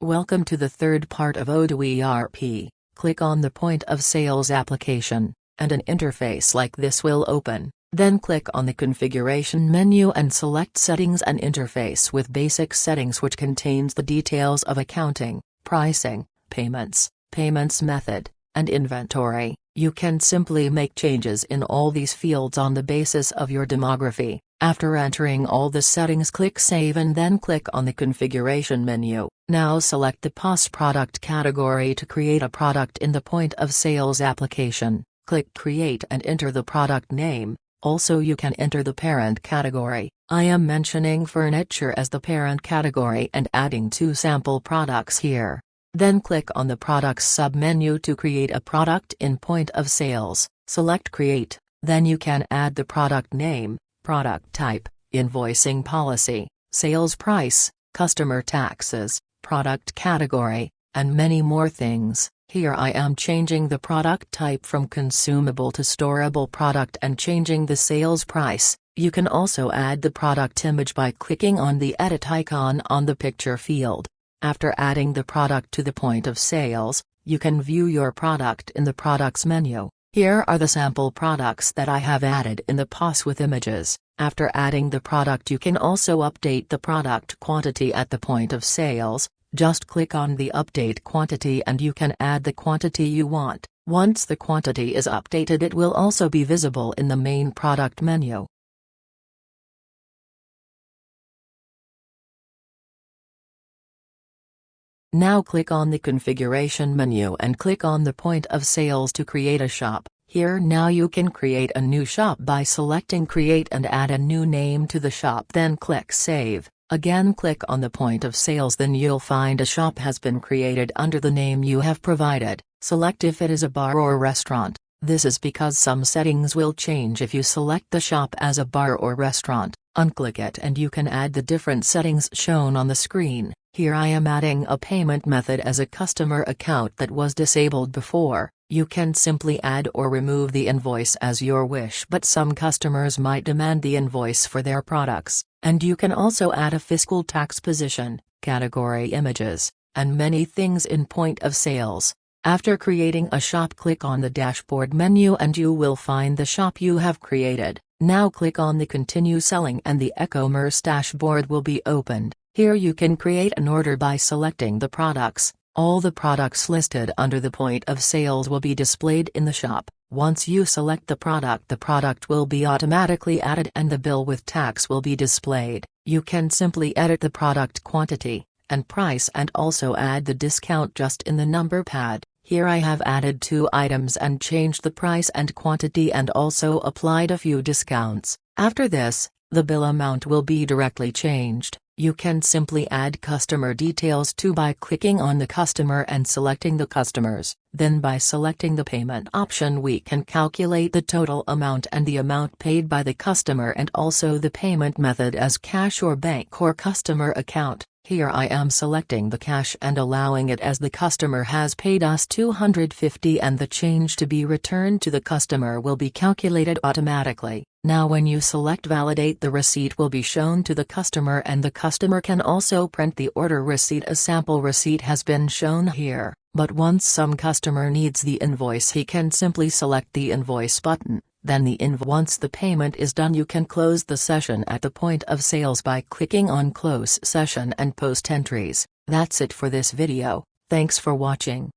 Welcome to the third part of Odoo ERP. Click on the point of sales application, and an interface like this will open. Then click on the configuration menu and select settings and interface with basic settings, which contains the details of accounting, pricing, payments method, and inventory. You can simply make changes in all these fields on the basis of your demography. After entering all the settings, click Save and then click on the configuration menu. Now select the POS product category to create a product in the point of sales application. Click Create and enter the product name. Also, you can enter the parent category. I am mentioning furniture as the parent category and adding 2 sample products here. Then click on the Products sub-menu to create a product in point of sales. Select Create, then you can add the product name, product type, invoicing policy, sales price, customer taxes, product category, and many more things. Here I am changing the product type from consumable to storable product and changing the sales price. You can also add the product image by clicking on the edit icon on the picture field. After adding the product to the point of sales, you can view your product in the products menu. Here are the sample products that I have added in the POS with images. After adding the product, you can also update the product quantity at the point of sales. Just click on the update quantity and you can add the quantity you want. Once the quantity is updated, it will also be visible in the main product menu. Now click on the configuration menu and click on the point of sales to create a shop. Here now you can create a new shop by selecting Create and add a new name to the shop. Then click Save. Again click on the point of sales, then you'll find a shop has been created under the name you have provided. Select if it is a bar or restaurant. This is because some settings will change if you select the shop as a bar or restaurant. Unclick it and you can add the different settings shown on the screen. Here I am adding a payment method as a customer account that was disabled before. You can simply add or remove the invoice as your wish, but some customers might demand the invoice for their products. And you can also add a fiscal tax position, category images, and many things in point of sales. After creating a shop, click on the dashboard menu and you will find the shop you have created. Now click on the Continue Selling and the Ecommerce dashboard will be opened. Here you can create an order by selecting the products. All the products listed under the point of sales will be displayed in the shop. Once you select the product will be automatically added and the bill with tax will be displayed. You can simply edit the product quantity and price and also add the discount just in the number pad. Here I have added 2 items and changed the price and quantity and also applied a few discounts. After this, the bill amount will be directly changed. You can simply add customer details too by clicking on the customer and selecting the customers. Then by selecting the payment option, we can calculate the total amount and the amount paid by the customer and also the payment method as cash or bank or customer account. Here I am selecting the cash and allowing it as the customer has paid us $250 and the change to be returned to the customer will be calculated automatically. Now when you select Validate, the receipt will be shown to the customer and the customer can also print the order receipt. A sample receipt has been shown here, but once some customer needs the invoice, he can simply select the invoice button. Then once the payment is done, you can close the session at the point of sales by clicking on Close Session and Post Entries. That's it for this video. Thanks for watching.